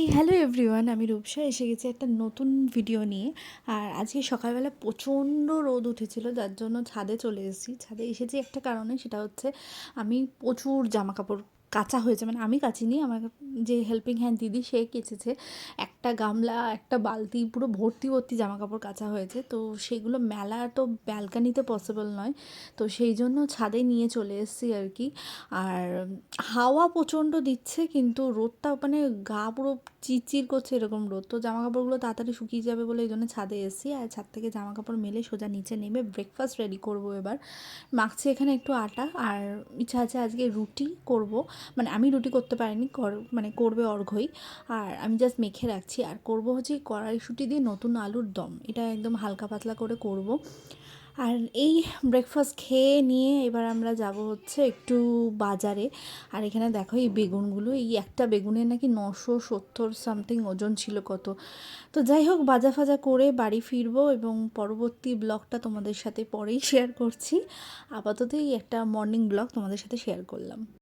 Hello everyone, আমি রূপসা এসে গেছি একটা নতুন ভিডিও নিয়ে। আর আজকে সকালবেলা প্রচণ্ড রোদ উঠেছিল, যার জন্য ছাদে চলে এসেছি। ছাদে এসেছি একটা কারণে, সেটা হচ্ছে আমি প্রচুর জামা কাপড় কাচা হয়েছে, মানে আমি কাচিনি, আমার যে হেল্পিং হ্যান্ড দিদি সে কেচেছে। একটা গামলা, একটা বালতি পুরো ভর্তি ভর্তি জামা কাপড় কাচা হয়েছে। তো সেগুলো মেলা তো ব্যালকানিতে পসিবল নয়, তো সেই জন্য ছাদে নিয়ে চলে এসেছি আর কি। আর হাওয়া প্রচণ্ড দিচ্ছে, কিন্তু রোদটা মানে গা পুরো চিরচির করছে এরকম রোদ। তো জামা কাপড়গুলো তাড়াতাড়ি শুকিয়ে যাবে বলে এই জন্য ছাদে এসেছি। আর ছাদ থেকে জামা কাপড় মেলে সোজা নিচে নেমে ব্রেকফাস্ট রেডি করব এবার। মাখছি এখানে একটু আটা, আর ইচ্ছা আছে আজকে রুটি করব। মানে আমি রুটি করতে পারিনি, মানে করবে অর্ঘ্যই। আর আমি জাস্ট মেখে রাখছি। আর করব হচ্ছে কড়াইশুঁটি দিয়ে নতুন আলুর দম, এটা একদম হালকা পাতলা করে করব। আর এই ব্রেকফাস্ট খেয়ে নিয়ে এবার আমরা যাব হচ্ছে একটু বাজারে। আর এখানে দেখো এই বেগুনগুলো, এই একটা বেগুনের নাকি 970 সামথিং ওজন ছিল কত। তো যাই হোক, বাজা ফাজা করে বাড়ি ফিরবো এবং পরবর্তী ব্লগটা তোমাদের সাথে পরেই শেয়ার করছি। আপাতত এই একটা মর্নিং ব্লগ তোমাদের সাথে শেয়ার করলাম।